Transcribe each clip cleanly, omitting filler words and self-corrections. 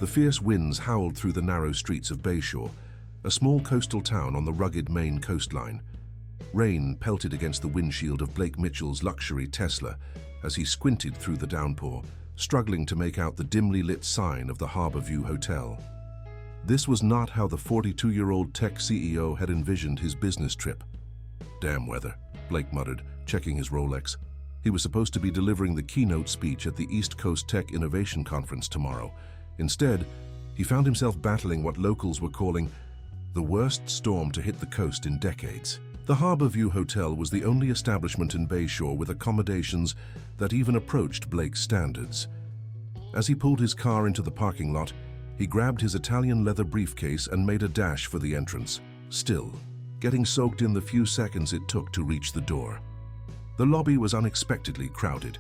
The fierce winds howled through the narrow streets of Bayshore, a small coastal town on the rugged Maine coastline. Rain pelted against the windshield of Blake Mitchell's luxury Tesla as he squinted through the downpour, struggling to make out the dimly lit sign of the Harborview Hotel. This was not how the 42-year-old tech CEO had envisioned his business trip. "Damn weather," Blake muttered, checking his Rolex. He was supposed to be delivering the keynote speech at the East Coast Tech Innovation Conference tomorrow. Instead, he found himself battling what locals were calling the worst storm to hit the coast in decades. The Harborview Hotel was the only establishment in Bayshore with accommodations that even approached Blake's standards. As he pulled his car into the parking lot, he grabbed his Italian leather briefcase and made a dash for the entrance, still getting soaked in the few seconds it took to reach the door. The lobby was unexpectedly crowded.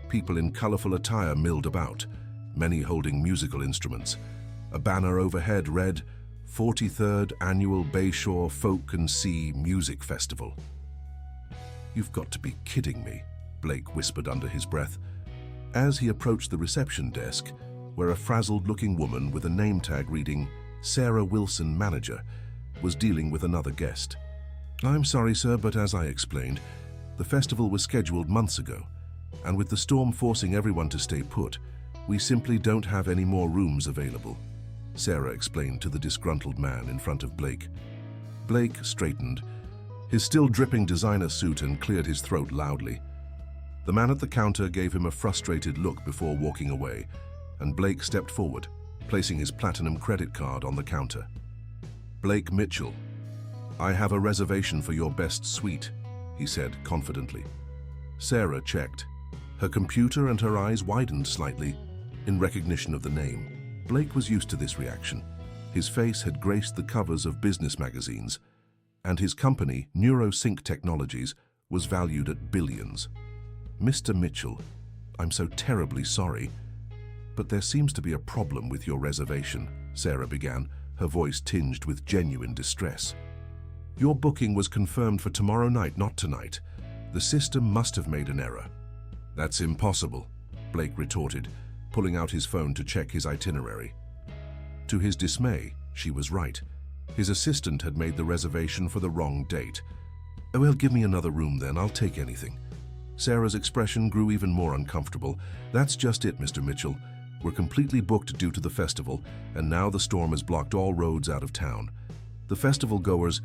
People in colorful attire milled about, many holding musical instruments. A banner overhead read, 43rd Annual Bayshore Folk and Sea Music Festival. "You've got to be kidding me," Blake whispered under his breath. As he approached the reception desk, where a frazzled-looking woman with a name tag reading Sarah Wilson, manager, was dealing with another guest. "I'm sorry, sir, but as I explained, the festival was scheduled months ago, and with the storm forcing everyone to stay put, we simply don't have any more rooms available," Sarah explained to the disgruntled man in front of Blake. Blake straightened, his still dripping designer suit, and cleared his throat loudly. The man at the counter gave him a frustrated look before walking away, and Blake stepped forward, placing his platinum credit card on the counter. "Blake Mitchell, I have a reservation for your best suite," he said confidently. Sarah checked. Her computer and her eyes widened slightly in recognition of the name. Blake was used to this reaction. His face had graced the covers of business magazines, and his company, NeuroSync Technologies, was valued at billions. "Mr. Mitchell, I'm so terribly sorry, but there seems to be a problem with your reservation," Sarah began, her voice tinged with genuine distress. "Your booking was confirmed for tomorrow night, not tonight. The system must have made an error." "That's impossible," Blake retorted, pulling out his phone to check his itinerary. To his dismay, she was right. His assistant had made the reservation for the wrong date. "Oh, well, give me another room then, I'll take anything." Sarah's expression grew even more uncomfortable. "That's just it, Mr. Mitchell. We're completely booked due to the festival, and now the storm has blocked all roads out of town. The festival goers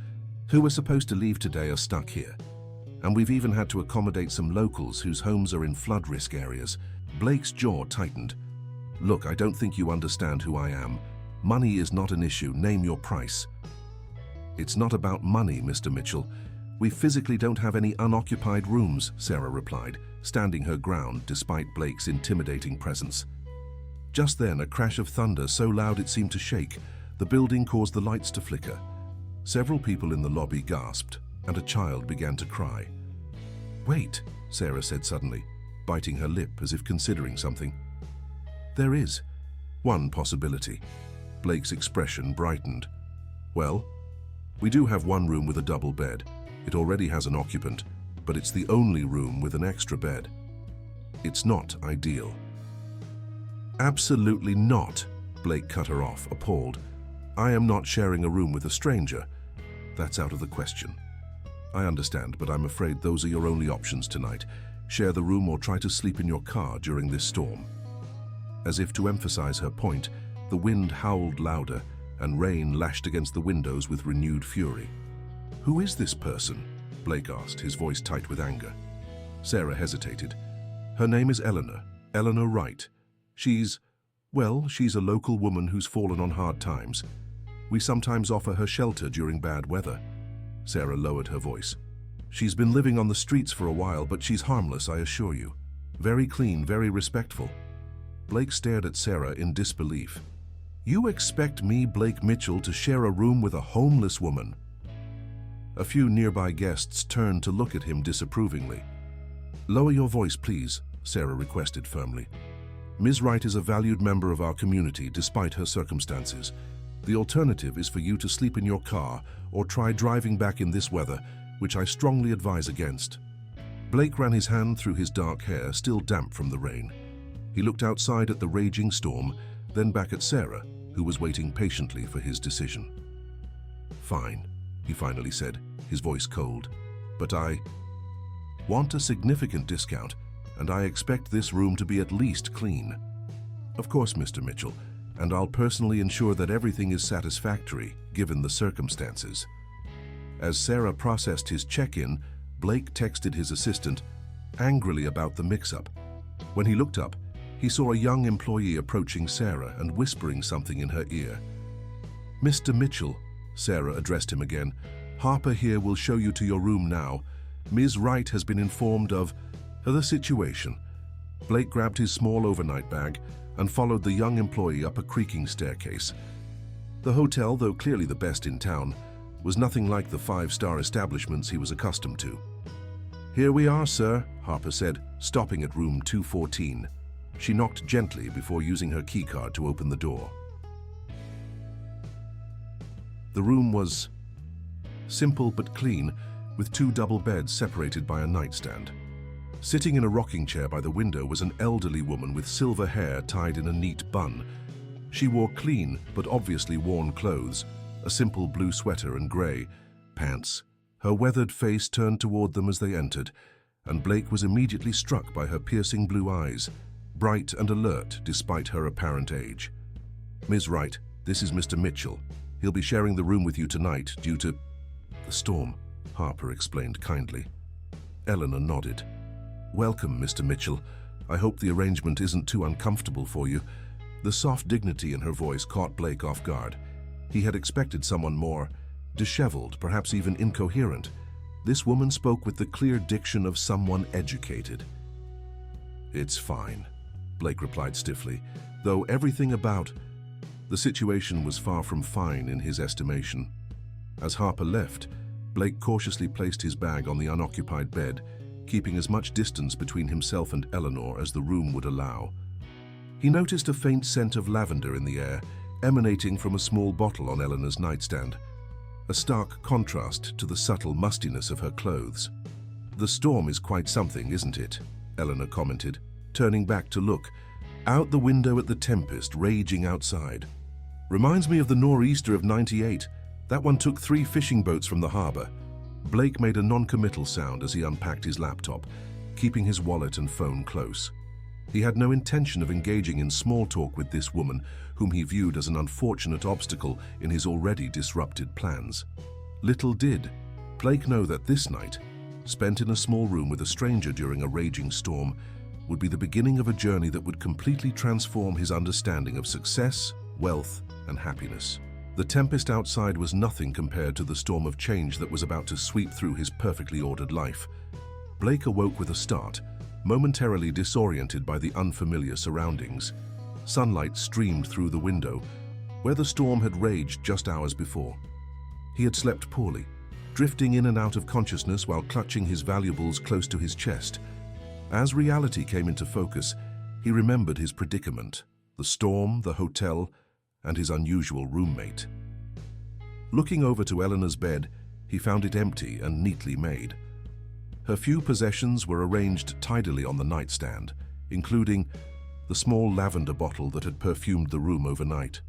who were supposed to leave today are stuck here. And we've even had to accommodate some locals whose homes are in flood risk areas." Blake's jaw tightened. "Look, I don't think you understand who I am. Money is not an issue. Name your price." "It's not about money, Mr. Mitchell. We physically don't have any unoccupied rooms," Sarah replied, standing her ground despite Blake's intimidating presence. Just then, a crash of thunder so loud it seemed to shake. The building caused the lights to flicker. Several people in the lobby gasped, and a child began to cry. "Wait," Sarah said suddenly, biting her lip as if considering something. "There is one possibility." Blake's expression brightened. "Well, we do have one room with a double bed. It already has an occupant, but it's the only room with an extra bed. It's not ideal." "Absolutely not," Blake cut her off, appalled. "I am not sharing a room with a stranger. That's out of the question." "I understand, but I'm afraid those are your only options tonight. Share the room or try to sleep in your car during this storm." As if to emphasize her point, the wind howled louder and rain lashed against the windows with renewed fury. "Who is this person?" Blake asked, his voice tight with anger. Sarah hesitated. "Her name is Eleanor Wright. She's a local woman who's fallen on hard times. We sometimes offer her shelter during bad weather." Sarah lowered her voice. "She's been living on the streets for a while, but she's harmless, I assure you. Very clean, very respectful." Blake stared at Sarah in disbelief. "You expect me, Blake Mitchell, to share a room with a homeless woman?" A few nearby guests turned to look at him disapprovingly. "Lower your voice, please," Sarah requested firmly. "Ms. Wright is a valued member of our community despite her circumstances. The alternative is for you to sleep in your car or try driving back in this weather, which I strongly advise against." Blake ran his hand through his dark hair, still damp from the rain. He looked outside at the raging storm then back at Sarah, who was waiting patiently for his decision. "Fine," he finally said, his voice cold. "But I want a significant discount, and I expect this room to be at least clean." "Of course, Mr. Mitchell, and I'll personally ensure that everything is satisfactory, given the circumstances." As Sarah processed his check-in, Blake texted his assistant, angrily about the mix-up. When he looked up, he saw a young employee approaching Sarah and whispering something in her ear. "Mr. Mitchell," Sarah addressed him again, "Harper here will show you to your room now. Ms. Wright has been informed of the situation." Blake grabbed his small overnight bag and followed the young employee up a creaking staircase. The hotel, though clearly the best in town, was nothing like the five-star establishments he was accustomed to. "Here we are, sir," Harper said, stopping at room 214. She knocked gently before using her keycard to open the door. The room was simple but clean, with two double beds separated by a nightstand. Sitting in a rocking chair by the window was an elderly woman with silver hair tied in a neat bun. She wore clean but obviously worn clothes, a simple blue sweater and grey pants. Her weathered face turned toward them as they entered, and Blake was immediately struck by her piercing blue eyes, bright and alert despite her apparent age. "Ms. Wright, this is Mr. Mitchell. He'll be sharing the room with you tonight due to the storm," Harper explained kindly. Eleanor nodded. "Welcome, Mr. Mitchell. I hope the arrangement isn't too uncomfortable for you." The soft dignity in her voice caught Blake off guard. He had expected someone more disheveled, perhaps even incoherent. This woman spoke with the clear diction of someone educated. "It's fine," Blake replied stiffly, though everything about the situation was far from fine in his estimation. As Harper left, Blake cautiously placed his bag on the unoccupied bed, keeping as much distance between himself and Eleanor as the room would allow. He noticed a faint scent of lavender in the air, emanating from a small bottle on Eleanor's nightstand, a stark contrast to the subtle mustiness of her clothes. "The storm is quite something, isn't it?" Eleanor commented, turning back to look out the window at the tempest raging outside. "Reminds me of the nor'easter of '98. That one took 3 fishing boats from the harbor." Blake made a non-committal sound as he unpacked his laptop, keeping his wallet and phone close. He had no intention of engaging in small talk with this woman, whom he viewed as an unfortunate obstacle in his already disrupted plans. Little did Blake know that this night, spent in a small room with a stranger during a raging storm, would be the beginning of a journey that would completely transform his understanding of success, wealth, and happiness. The tempest outside was nothing compared to the storm of change that was about to sweep through his perfectly ordered life. Blake awoke with a start, momentarily disoriented by the unfamiliar surroundings. Sunlight streamed through the window, where the storm had raged just hours before. He had slept poorly, drifting in and out of consciousness while clutching his valuables close to his chest. As reality came into focus, he remembered his predicament, the storm, the hotel, and his unusual roommate. Looking over to Eleanor's bed, he found it empty and neatly made. Her few possessions were arranged tidily on the nightstand, including the small lavender bottle that had perfumed the room overnight.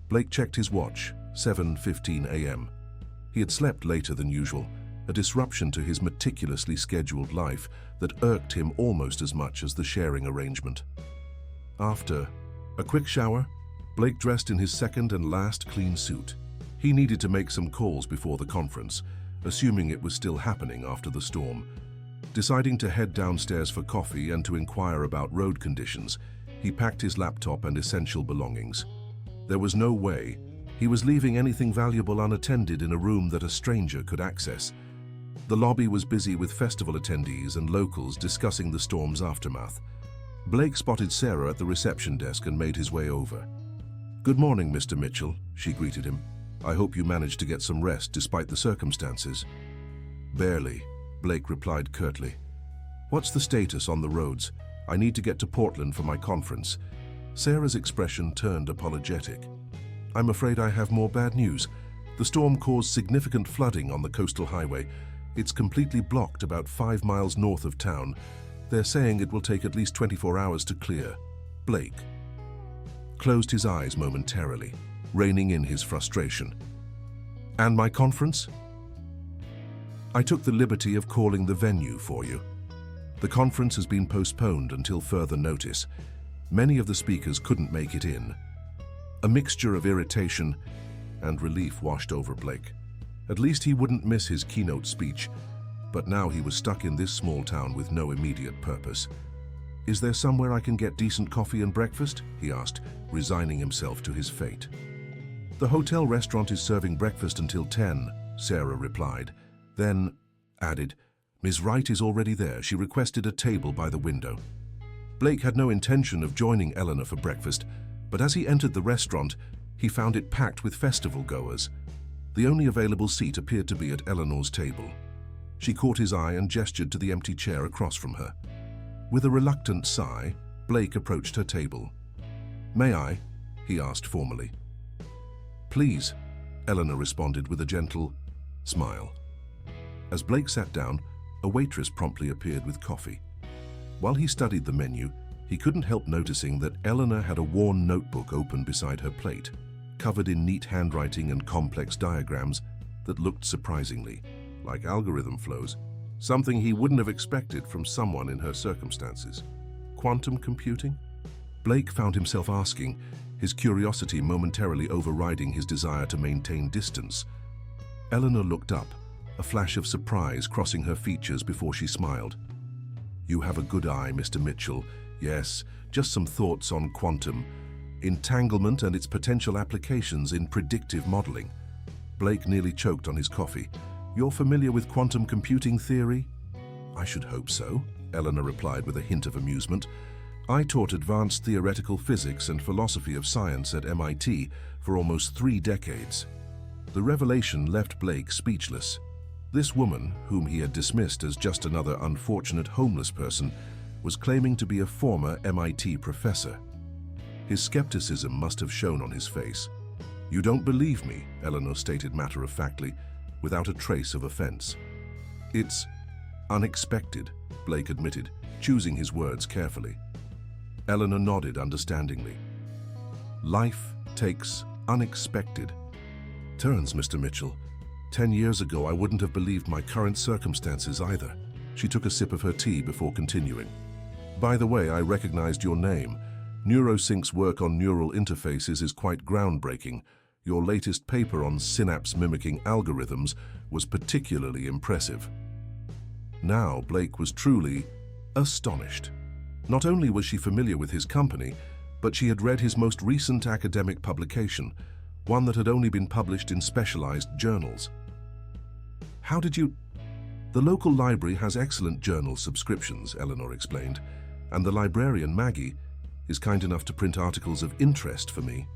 Blake checked his watch, 7:15 a.m. He had slept later than usual, a disruption to his meticulously scheduled life that irked him almost as much as the sharing arrangement. After a quick shower, Blake dressed in his second and last clean suit. He needed to make some calls before the conference, assuming it was still happening after the storm. Deciding to head downstairs for coffee and to inquire about road conditions, he packed his laptop and essential belongings. There was no way he was leaving anything valuable unattended in a room that a stranger could access. The lobby was busy with festival attendees and locals discussing the storm's aftermath. Blake spotted Sarah at the reception desk and made his way over. "Good morning, Mr. Mitchell," she greeted him. "I hope you managed to get some rest despite the circumstances." "Barely," Blake replied curtly. "What's the status on the roads? I need to get to Portland for my conference." Sarah's expression turned apologetic. "I'm afraid I have more bad news. The storm caused significant flooding on the coastal highway. It's completely blocked about 5 miles north of town. They're saying it will take at least 24 hours to clear." "Blake." closed his eyes momentarily, reining in his frustration. "And my conference?" "I took the liberty of calling the venue for you. The conference has been postponed until further notice. Many of the speakers couldn't make it in." A mixture of irritation and relief washed over Blake. At least he wouldn't miss his keynote speech, but now he was stuck in this small town with no immediate purpose. "Is there somewhere I can get decent coffee and breakfast?" he asked, resigning himself to his fate. "The hotel restaurant is serving breakfast until 10, Sarah replied, then added, "Ms. Wright is already there. She requested a table by the window." Blake had no intention of joining Eleanor for breakfast, but as he entered the restaurant, he found it packed with festival goers. The only available seat appeared to be at Eleanor's table. She caught his eye and gestured to the empty chair across from her. With a reluctant sigh, Blake approached her table. "May I?" he asked formally. "Please," Eleanor responded with a gentle smile. As Blake sat down, a waitress promptly appeared with coffee. While he studied the menu, he couldn't help noticing that Eleanor had a worn notebook open beside her plate, covered in neat handwriting and complex diagrams that looked surprisingly like algorithm flows, something he wouldn't have expected from someone in her circumstances. Quantum computing? Blake found himself asking, his curiosity momentarily overriding his desire to maintain distance. Eleanor looked up, a flash of surprise crossing her features before she smiled. "You have a good eye, Mr. Mitchell. Yes, just some thoughts on quantum entanglement and its potential applications in predictive modeling." Blake nearly choked on his coffee. "You're familiar with quantum computing theory?" "I should hope so," Eleanor replied with a hint of amusement. "I taught advanced theoretical physics and philosophy of science at MIT for almost 3 decades. The revelation left Blake speechless. This woman, whom he had dismissed as just another unfortunate homeless person, was claiming to be a former MIT professor. His skepticism must have shown on his face. "You don't believe me," Eleanor stated matter-of-factly, without a trace of offense. "It's unexpected," Blake admitted, choosing his words carefully. Eleanor nodded understandingly. "Life takes unexpected turns, Mr. Mitchell. 10 years ago, I wouldn't have believed my current circumstances either." She took a sip of her tea before continuing. "By the way, I recognized your name. NeuroSync's work on neural interfaces is quite groundbreaking. Your latest paper on synapse-mimicking algorithms was particularly impressive." Now Blake was truly astonished. Not only was she familiar with his company, but she had read his most recent academic publication, one that had only been published in specialized journals. "How did you—" "The local library has excellent journal subscriptions," Eleanor explained, "and the librarian, Maggie, is kind enough to print articles of interest for me."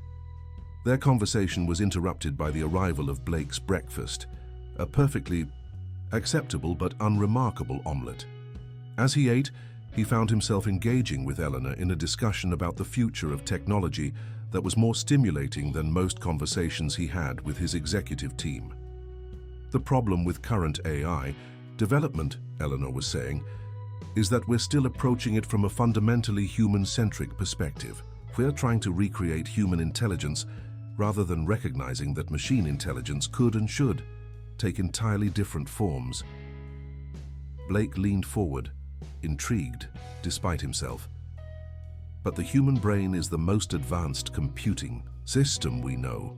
Their conversation was interrupted by the arrival of Blake's breakfast, a perfectly acceptable but unremarkable omelette. As he ate, he found himself engaging with Eleanor in a discussion about the future of technology that was more stimulating than most conversations he had with his executive team. "The problem with current AI development," Eleanor was saying, "is that we're still approaching it from a fundamentally human-centric perspective. We're trying to recreate human intelligence rather than recognizing that machine intelligence could and should take entirely different forms." Blake leaned forward, intrigued despite himself. "But the human brain is the most advanced computing system we know."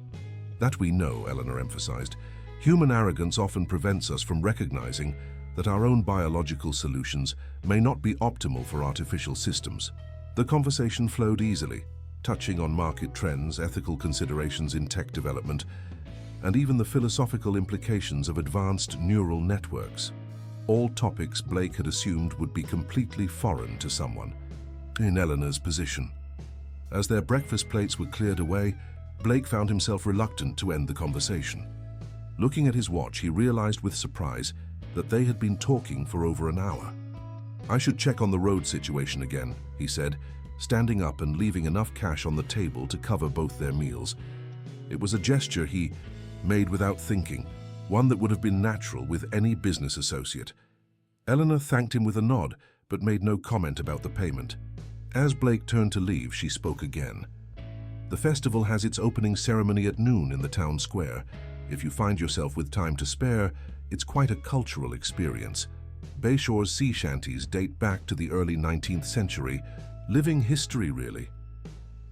"That we know," Eleanor emphasized. "Human arrogance often prevents us from recognizing that our own biological solutions may not be optimal for artificial systems." The conversation flowed easily, touching on market trends, ethical considerations in tech development, and even the philosophical implications of advanced neural networks. All topics Blake had assumed would be completely foreign to someone in Eleanor's position. As their breakfast plates were cleared away, Blake found himself reluctant to end the conversation. Looking at his watch, he realized with surprise that they had been talking for over an hour. "I should check on the road situation again," he said, standing up and leaving enough cash on the table to cover both their meals. It was a gesture he made without thinking, one that would have been natural with any business associate. Eleanor thanked him with a nod, but made no comment about the payment. As Blake turned to leave, she spoke again. The festival has its opening ceremony at noon in the town square. If you find yourself with time to spare, it's quite a cultural experience. Bayshore's sea shanties date back to the early 19th century, living history really.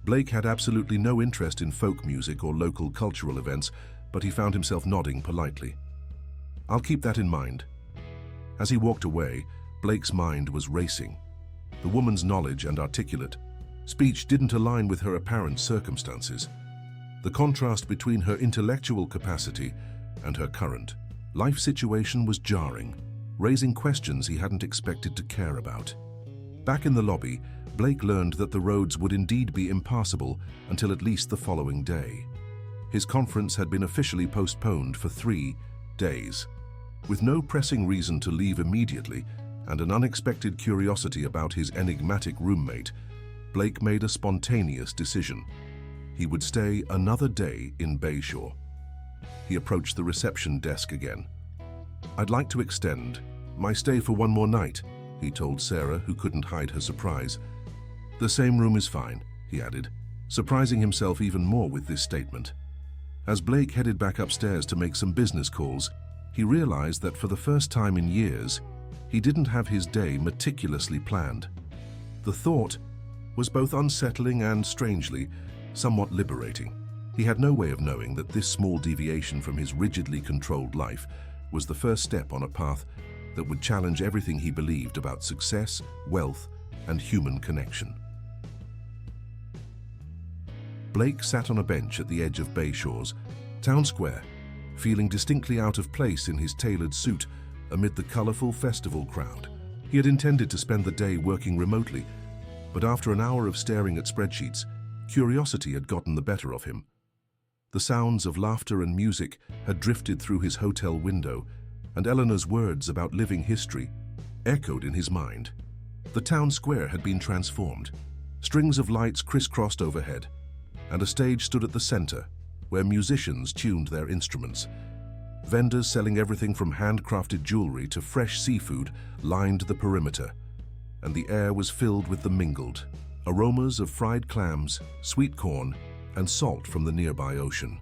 Blake had absolutely no interest in folk music or local cultural events, but he found himself nodding politely. "I'll keep that in mind." As he walked away, Blake's mind was racing. The woman's knowledge and articulate speech didn't align with her apparent circumstances. The contrast between her intellectual capacity and her current life situation was jarring, raising questions he hadn't expected to care about. Back in the lobby, Blake learned that the roads would indeed be impassable until at least the following day. His conference had been officially postponed for 3 days. With no pressing reason to leave immediately and an unexpected curiosity about his enigmatic roommate, Blake made a spontaneous decision. He would stay another day in Bayshore. He approached the reception desk again. "I'd like to extend my stay for one more night," he told Sarah, who couldn't hide her surprise. "The same room is fine," he added, surprising himself even more with this statement. As Blake headed back upstairs to make some business calls, he realized that for the first time in years, he didn't have his day meticulously planned. The thought was both unsettling and, strangely, somewhat liberating. He had no way of knowing that this small deviation from his rigidly controlled life was the first step on a path that would challenge everything he believed about success, wealth, and human connection. Blake sat on a bench at the edge of Bayshore's town square, feeling distinctly out of place in his tailored suit amid the colorful festival crowd. He had intended to spend the day working remotely, but after an hour of staring at spreadsheets, curiosity had gotten the better of him. The sounds of laughter and music had drifted through his hotel window, and Eleanor's words about living history echoed in his mind. The town square had been transformed. Strings of lights crisscrossed overhead, and a stage stood at the center, where musicians tuned their instruments. Vendors selling everything from handcrafted jewelry to fresh seafood lined the perimeter, and the air was filled with the mingled aromas of fried clams, sweet corn, and salt from the nearby ocean.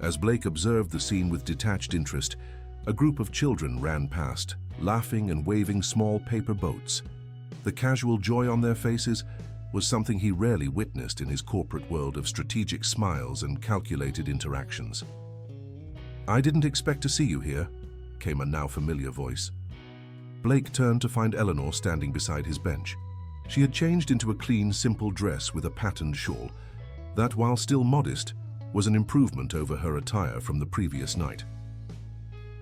As Blake observed the scene with detached interest, a group of children ran past, laughing and waving small paper boats. The casual joy on their faces was something he rarely witnessed in his corporate world of strategic smiles and calculated interactions. "I didn't expect to see you here," came a now familiar voice. Blake turned to find Eleanor standing beside his bench. She had changed into a clean, simple dress with a patterned shawl that, while still modest, was an improvement over her attire from the previous night.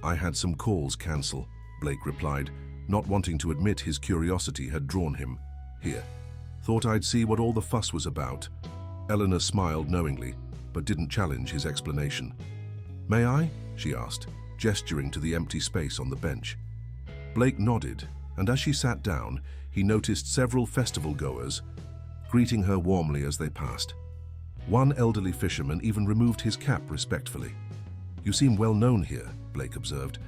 "I had some calls cancel," Blake replied, not wanting to admit his curiosity had drawn him here. "Thought I'd see what all the fuss was about." Eleanor smiled knowingly, but didn't challenge his explanation. "May I?" she asked, gesturing to the empty space on the bench. Blake nodded, and as she sat down, he noticed several festival-goers greeting her warmly as they passed. One elderly fisherman even removed his cap respectfully. "You seem well known here," Blake observed.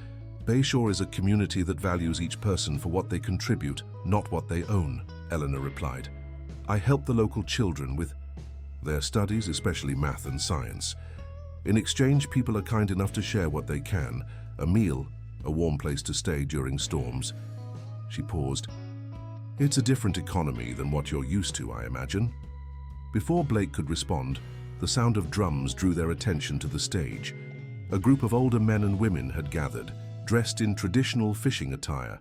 "Bayshore is a community that values each person for what they contribute, not what they own," Eleanor replied. "I help the local children with their studies, especially math and science. In exchange, people are kind enough to share what they can, a meal, a warm place to stay during storms." She paused. "It's a different economy than what you're used to, I imagine." Before Blake could respond, the sound of drums drew their attention to the stage. A group of older men and women had gathered, dressed in traditional fishing attire.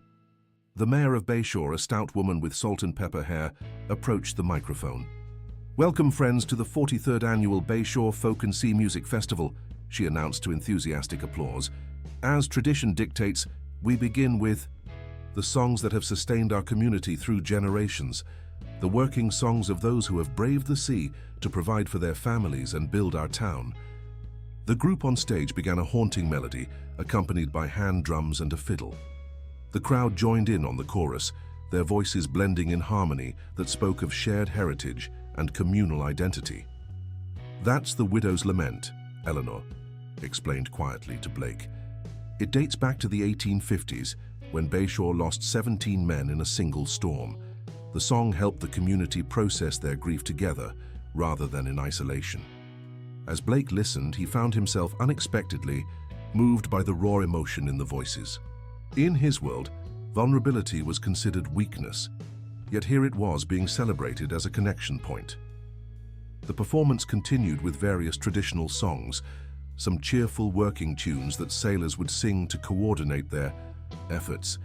The mayor of Bayshore, a stout woman with salt and pepper hair, approached the microphone. "Welcome, friends, to the 43rd Annual Bayshore Folk and Sea Music Festival," she announced to enthusiastic applause. "As tradition dictates, we begin with the songs that have sustained our community through generations, the working songs of those who have braved the sea to provide for their families and build our town." The group on stage began a haunting melody, accompanied by hand drums and a fiddle. The crowd joined in on the chorus, their voices blending in harmony that spoke of shared heritage and communal identity. "That's the Widow's Lament," Eleanor explained quietly to Blake. "It dates back to the 1850s, when Bayshore lost 17 men in a single storm. The song helped the community process their grief together, rather than in isolation. As Blake listened, he found himself unexpectedly moved by the raw emotion in the voices. In his world, vulnerability was considered weakness, yet here it was being celebrated as a connection point. The performance continued with various traditional songs, some cheerful working tunes that sailors would sing to coordinate their efforts,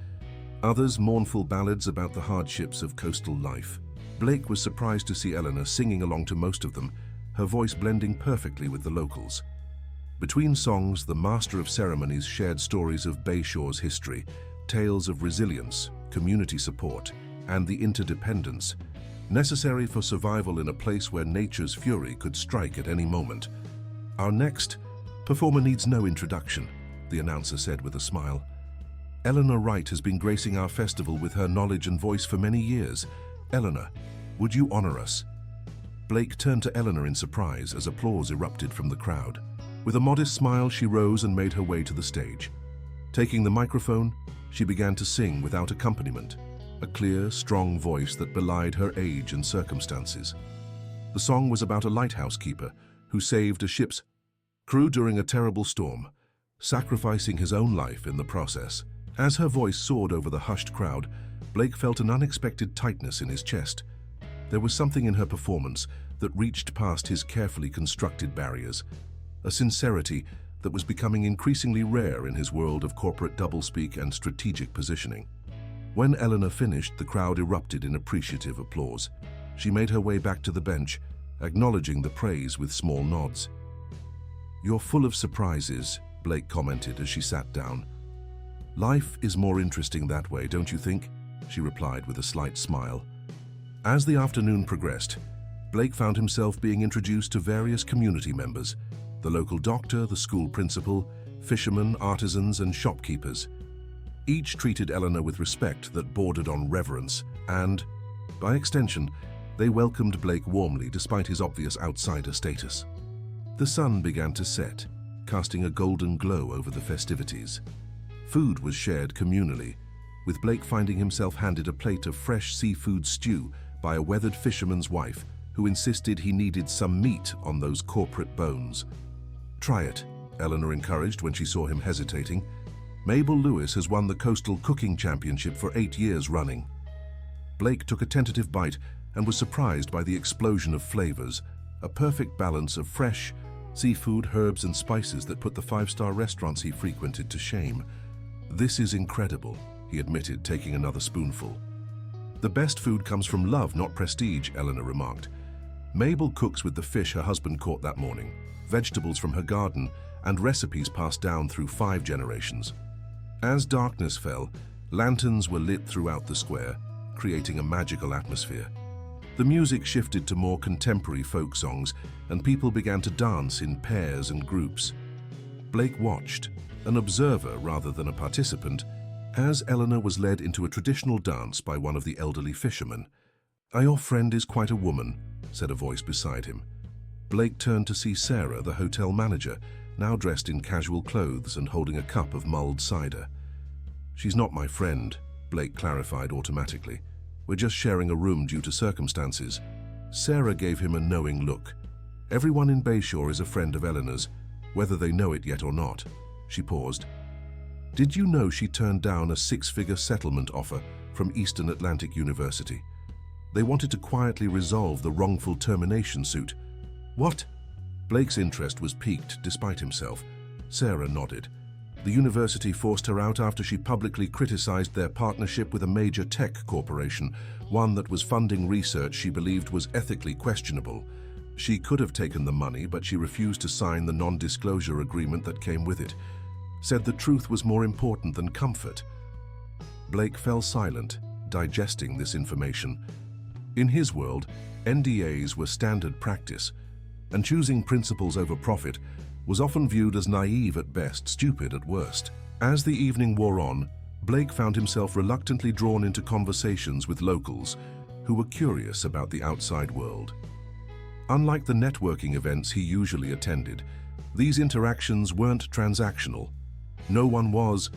others mournful ballads about the hardships of coastal life. Blake was surprised to see Eleanor singing along to most of them, her voice blending perfectly with the locals. Between songs, the master of ceremonies shared stories of Bayshore's history, tales of resilience, community support, and the interdependence necessary for survival in a place where nature's fury could strike at any moment. "Our next performer needs no introduction," the announcer said with a smile. "Eleanor Wright has been gracing our festival with her knowledge and voice for many years. Eleanor, would you honor us?" Blake turned to Eleanor in surprise as applause erupted from the crowd. With a modest smile, she rose and made her way to the stage. Taking the microphone, she began to sing without accompaniment, a clear, strong voice that belied her age and circumstances. The song was about a lighthouse keeper who saved a ship's crew during a terrible storm, sacrificing his own life in the process. As her voice soared over the hushed crowd, Blake felt an unexpected tightness in his chest. There was something in her performance that reached past his carefully constructed barriers, a sincerity that was becoming increasingly rare in his world of corporate doublespeak and strategic positioning. When Eleanor finished, the crowd erupted in appreciative applause. She made her way back to the bench, acknowledging the praise with small nods. "You're full of surprises," Blake commented as she sat down. "Life is more interesting that way, don't you think?" she replied with a slight smile. As the afternoon progressed, Blake found himself being introduced to various community members: the local doctor, the school principal, fishermen, artisans, and shopkeepers. Each treated Eleanor with respect that bordered on reverence, and, by extension, they welcomed Blake warmly despite his obvious outsider status. The sun began to set, casting a golden glow over the festivities. Food was shared communally, with Blake finding himself handed a plate of fresh seafood stew by a weathered fisherman's wife who insisted he needed some meat on those corporate bones. "Try it," Eleanor encouraged when she saw him hesitating. "Mabel Lewis has won the Coastal Cooking Championship for 8 years running." Blake took a tentative bite and was surprised by the explosion of flavors, a perfect balance of fresh seafood, herbs, and spices that put the five-star restaurants he frequented to shame. "This is incredible," he admitted, taking another spoonful. "The best food comes from love, not prestige," Eleanor remarked. "Mabel cooks with the fish her husband caught that morning, vegetables from her garden, and recipes passed down through 5 generations." As darkness fell, lanterns were lit throughout the square, creating a magical atmosphere. The music shifted to more contemporary folk songs, and people began to dance in pairs and groups. Blake watched, an observer rather than a participant, as Eleanor was led into a traditional dance by one of the elderly fishermen. "Your friend is quite a woman," said a voice beside him. Blake turned to see Sarah, the hotel manager, now dressed in casual clothes and holding a cup of mulled cider. "She's not my friend," Blake clarified automatically. "We're just sharing a room due to circumstances." Sarah gave him a knowing look. "Everyone in Bayshore is a friend of Eleanor's, whether they know it yet or not." She paused. "Did you know she turned down a 6-figure settlement offer from Eastern Atlantic University? They wanted to quietly resolve the wrongful termination suit." "What?" Blake's interest was piqued despite himself. Sarah nodded. "The university forced her out after she publicly criticized their partnership with a major tech corporation, one that was funding research she believed was ethically questionable. She could have taken the money, but she refused to sign the non-disclosure agreement that came with it. Said the truth was more important than comfort." Blake fell silent, digesting this information. In his world, NDAs were standard practice, and choosing principles over profit was often viewed as naive at best, stupid at worst. As the evening wore on, Blake found himself reluctantly drawn into conversations with locals who were curious about the outside world. Unlike the networking events he usually attended, these interactions weren't transactional. No one was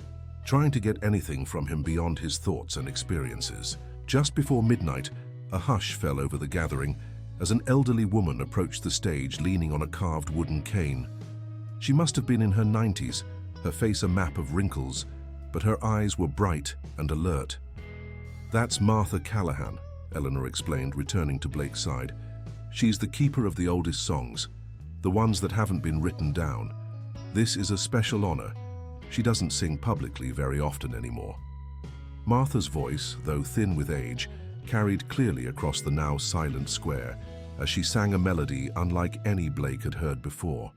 trying to get anything from him beyond his thoughts and experiences. Just before midnight, a hush fell over the gathering, as an elderly woman approached the stage leaning on a carved wooden cane. She must have been in her 90s, her face a map of wrinkles, but her eyes were bright and alert. "That's Martha Callahan," Eleanor explained, returning to Blake's side. "She's the keeper of the oldest songs, the ones that haven't been written down. This is a special honor. She doesn't sing publicly very often anymore." Martha's voice, though thin with age, carried clearly across the now silent square as she sang a melody unlike any Blake had heard before.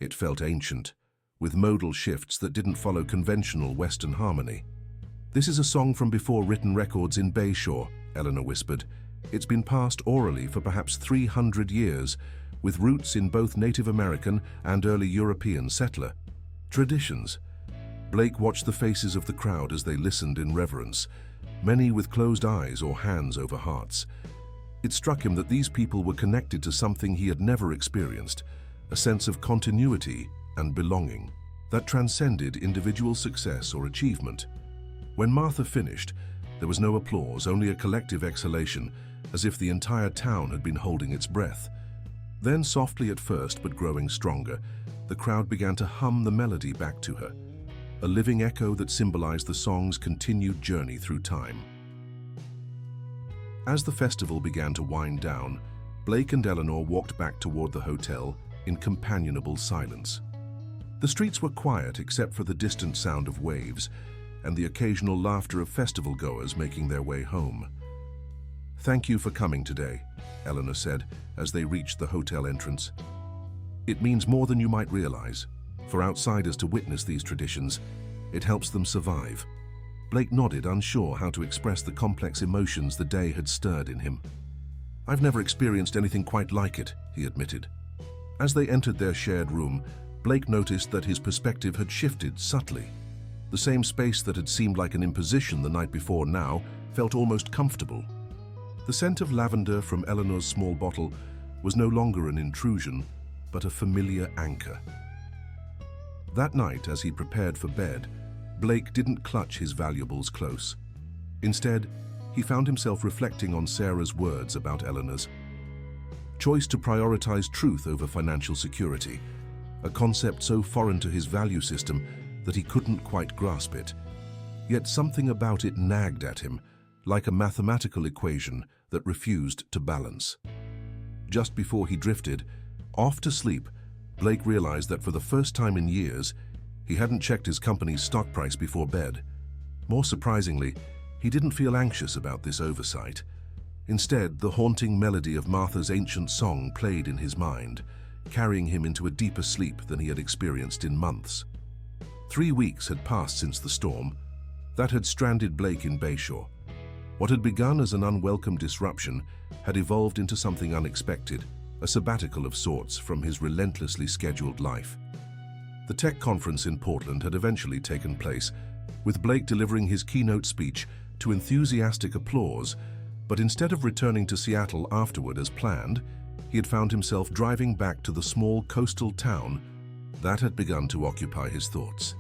It felt ancient, with modal shifts that didn't follow conventional Western harmony. "This is a song from before written records in Bayshore," Eleanor whispered. "It's been passed orally for perhaps 300 years, with roots in both Native American and early European settler traditions." Blake watched the faces of the crowd as they listened in reverence, many with closed eyes or hands over hearts. It struck him that these people were connected to something he had never experienced, a sense of continuity and belonging that transcended individual success or achievement. When Martha finished, there was no applause, only a collective exhalation, as if the entire town had been holding its breath. Then, softly at first but growing stronger, the crowd began to hum the melody back to her, a living echo that symbolized the song's continued journey through time. As the festival began to wind down, Blake and Eleanor walked back toward the hotel in companionable silence. The streets were quiet except for the distant sound of waves and the occasional laughter of festival-goers making their way home. "Thank you for coming today," Eleanor said as they reached the hotel entrance. "It means more than you might realize. For outsiders to witness these traditions, it helps them survive." Blake nodded, unsure how to express the complex emotions the day had stirred in him. "I've never experienced anything quite like it," he admitted. As they entered their shared room, Blake noticed that his perspective had shifted subtly. The same space that had seemed like an imposition the night before now felt almost comfortable. The scent of lavender from Eleanor's small bottle was no longer an intrusion, but a familiar anchor. That night, as he prepared for bed, Blake didn't clutch his valuables close. Instead, he found himself reflecting on Sarah's words about Eleanor's choice to prioritize truth over financial security, a concept so foreign to his value system that he couldn't quite grasp it. Yet something about it nagged at him, like a mathematical equation that refused to balance. Just before he drifted off to sleep, Blake realized that for the first time in years, he hadn't checked his company's stock price before bed. More surprisingly, he didn't feel anxious about this oversight. Instead, the haunting melody of Martha's ancient song played in his mind, carrying him into a deeper sleep than he had experienced in months. 3 weeks had passed since the storm that had stranded Blake in Bayshore. What had begun as an unwelcome disruption had evolved into something unexpected, a sabbatical of sorts from his relentlessly scheduled life. The tech conference in Portland had eventually taken place, with Blake delivering his keynote speech to enthusiastic applause, but instead of returning to Seattle afterward as planned, he had found himself driving back to the small coastal town that had begun to occupy his thoughts.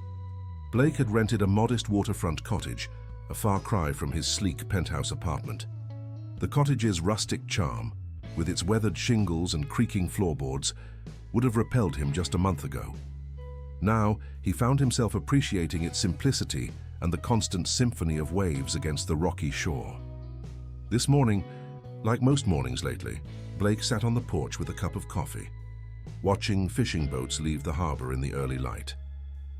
Blake had rented a modest waterfront cottage, a far cry from his sleek penthouse apartment. The cottage's rustic charm, with its weathered shingles and creaking floorboards, would have repelled him just a month ago. Now, he found himself appreciating its simplicity and the constant symphony of waves against the rocky shore. This morning, like most mornings lately, Blake sat on the porch with a cup of coffee, watching fishing boats leave the harbor in the early light.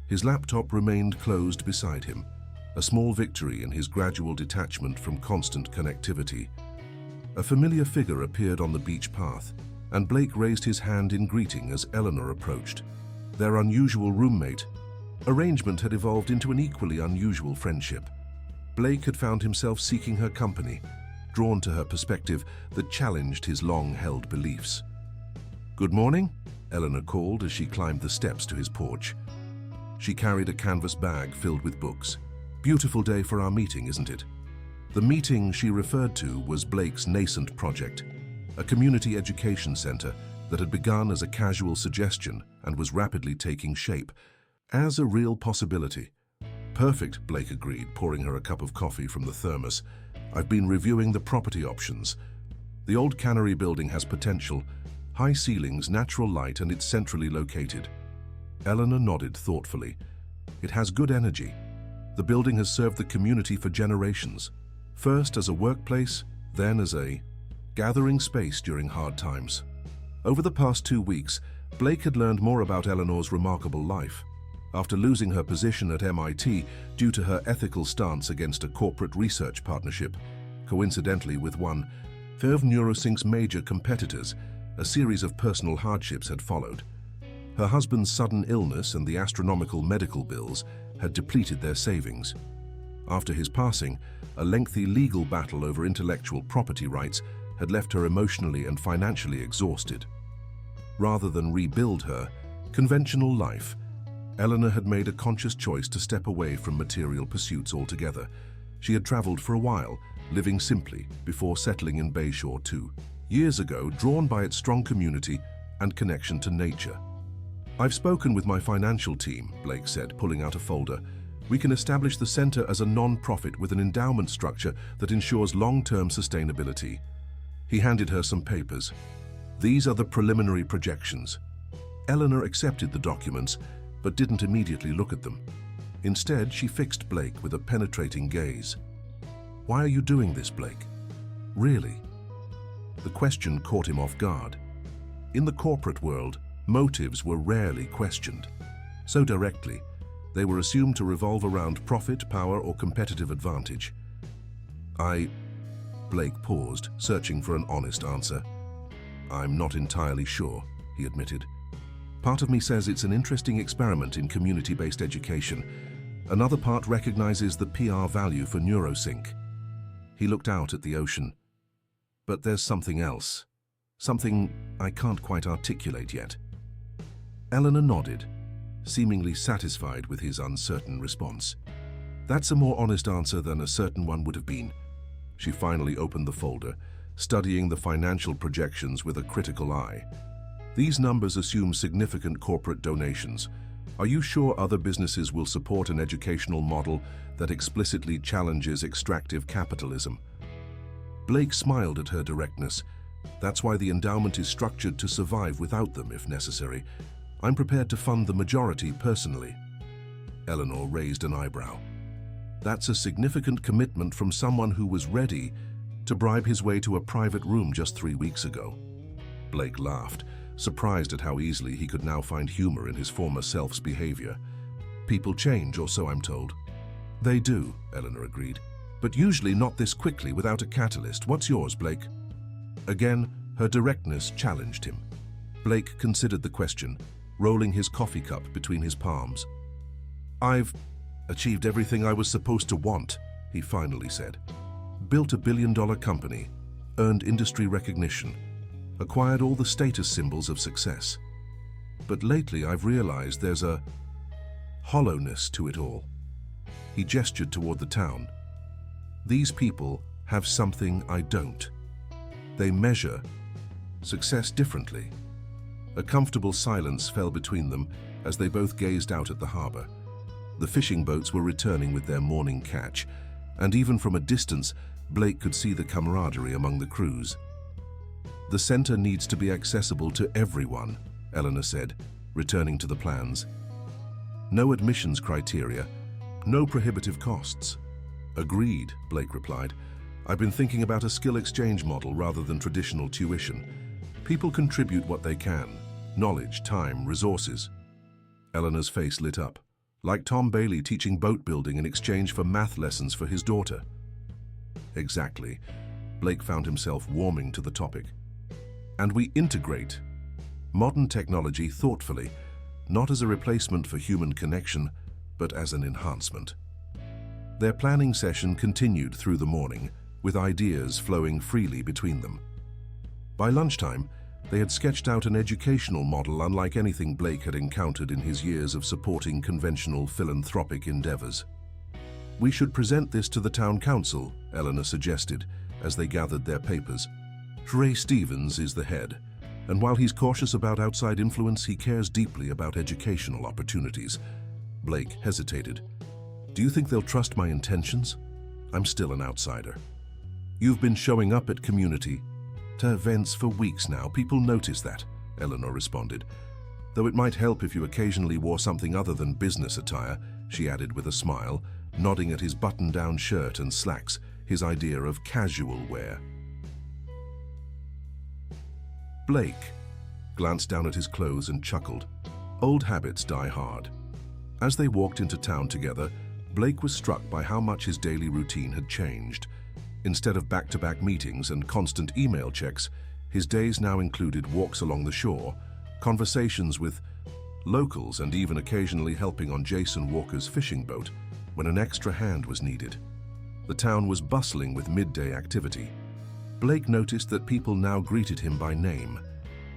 His laptop remained closed beside him, a small victory in his gradual detachment from constant connectivity. A familiar figure appeared on the beach path, and Blake raised his hand in greeting as Eleanor approached. Their unusual roommate arrangement had evolved into an equally unusual friendship. Blake had found himself seeking her company, drawn to her perspective that challenged his long-held beliefs. "Good morning," Eleanor called as she climbed the steps to his porch. She carried a canvas bag filled with books. "Beautiful day for our meeting, isn't it?" The meeting she referred to was Blake's nascent project, a community education center that had begun as a casual suggestion and was rapidly taking shape as a real possibility. "Perfect," Blake agreed, pouring her a cup of coffee from the thermos. "I've been reviewing the property options. The old cannery building has potential, high ceilings, natural light, and it's centrally located. Eleanor nodded thoughtfully. It has good energy. The building has served the community for generations, first as a workplace, then as a gathering space during hard times. Over the past 2 weeks, Blake had learned more about Eleanor's remarkable life. After losing her position at MIT due to her ethical stance against a corporate research partnership, coincidentally with one of NeuroSync's major competitors, a series of personal hardships had followed. Her husband's sudden illness and the astronomical medical bills had depleted their savings. After his passing, a lengthy legal battle over intellectual property rights had left her emotionally and financially exhausted. Rather than rebuild her conventional life, Eleanor had made a conscious choice to step away from material pursuits altogether. She had traveled for a while, living simply, before settling in Bayshore 2 years ago, drawn by its strong community and connection to nature. "I've spoken with my financial team," Blake said, pulling out a folder. "We can establish the center as a non-profit with an endowment structure that ensures long-term sustainability." He handed her some papers. "These are the preliminary projections." Eleanor accepted the documents, but didn't immediately look at them. Instead, she fixed Blake with a penetrating gaze. "Why are you doing this, Blake? Really?" The question caught him off guard. In the corporate world, motives were rarely questioned. So directly, they were assumed to revolve around profit, power, or competitive advantage. Blake paused, searching for an honest answer. "I'm not entirely sure," he admitted. "Part of me says it's an interesting experiment in community-based education. Another part recognizes the PR value for NeuroSync." He looked out at the ocean. "But there's something else. Something I can't quite articulate yet." Eleanor nodded, seemingly satisfied with his uncertain response. "That's a more honest answer than a certain one would have been." She finally opened the folder, studying the financial projections with a critical eye. "These numbers assume significant corporate donations. Are you sure other businesses will support an educational model that explicitly challenges extractive capitalism?" Blake smiled at her directness. "That's why the endowment is structured to survive without them if necessary. I'm prepared to fund the majority personally." Eleanor raised an eyebrow. "That's a significant commitment from someone who was ready to bribe his way to a private room just 3 weeks ago." Blake laughed, surprised at how easily he could now find humor in his former self's behavior. "People change, or so I'm told." "They do," Eleanor agreed. "But usually not this quickly without a catalyst. What's yours, Blake?" Again, her directness challenged him. Blake considered the question, rolling his coffee cup between his palms. "I've achieved everything I was supposed to want," he finally said. "Built a billion-dollar company, earned industry recognition, acquired all the status symbols of success. But lately I've realized there's a hollowness to it all." He gestured toward the town. "These people have something I don't. They measure success differently." A comfortable silence fell between them as they both gazed out at the harbor. The fishing boats were returning with their morning catch, and even from a distance, Blake could see the camaraderie among the crews. "The center needs to be accessible to everyone," Eleanor said, returning to the plans. "No admissions criteria, no prohibitive costs." "Agreed," Blake replied. "I've been thinking about a skill exchange model rather than traditional tuition. People contribute what they can, knowledge, time, resources." Eleanor's face lit up. "Like Tom Bailey teaching boat building in exchange for math lessons for his daughter." Exactly. Blake found himself warming to the topic. "And we integrate modern technology thoughtfully, not as a replacement for human connection, but as an enhancement." Their planning session continued through the morning, with ideas flowing freely between them. By lunchtime, they had sketched out an educational model unlike anything Blake had encountered in his years of supporting conventional philanthropic endeavors. "We should present this to the town council," Eleanor suggested, as they gathered their papers. "Ray Stevens is the head, and while he's cautious about outside influence, he cares deeply about educational opportunities." Blake hesitated. "Do you think they'll trust my intentions? I'm still an outsider." "You've been showing up at community to events for weeks now. People notice that, Eleanor responded. Though it might help if you occasionally wore something other than business attire, she added with a smile, nodding at his button-down shirt and slacks, his idea of casual wear. Blake glanced down at his clothes and chuckled. Old habits die hard. As they walked into town together, Blake was struck by how much his daily routine had changed. Instead of back-to-back meetings and constant email checks, his days now included walks along the shore, conversations with locals, and even occasionally helping on Jason Walker's fishing boat when an extra hand was needed. The town was bustling with midday activity. Blake noticed that people now greeted him by name,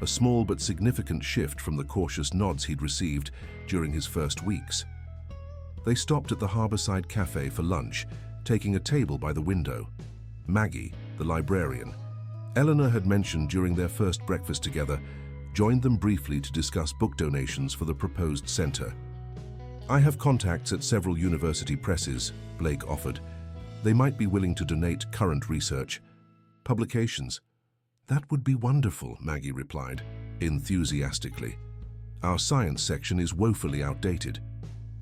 a small but significant shift from the cautious nods he'd received during his first weeks. They stopped at the Harborside Cafe for lunch, taking a table by the window. Maggie, the librarian, Eleanor had mentioned during their first breakfast together, joined them briefly to discuss book donations for the proposed center. "I have contacts at several university presses," Blake offered. "They might be willing to donate current research. Publications." "That would be wonderful," Maggie replied, enthusiastically. "Our science section is woefully outdated."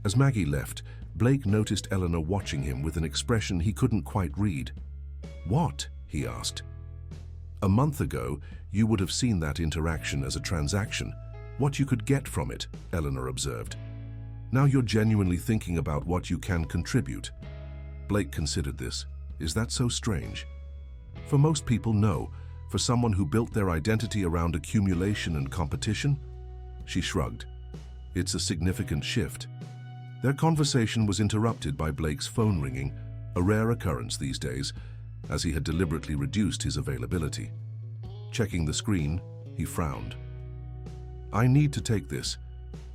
As Maggie left, Blake noticed Eleanor watching him with an expression he couldn't quite read. "What?" he asked. "A month ago, you would have seen that interaction as a transaction, what you could get from it," Eleanor observed. "Now you're genuinely thinking about what you can contribute." Blake considered this. Is that so strange? For most people, no. For someone who built their identity around accumulation and competition? She shrugged. It's a significant shift. Their conversation was interrupted by Blake's phone ringing, a rare occurrence these days, as he had deliberately reduced his availability. Checking the screen, he frowned. "I need to take this.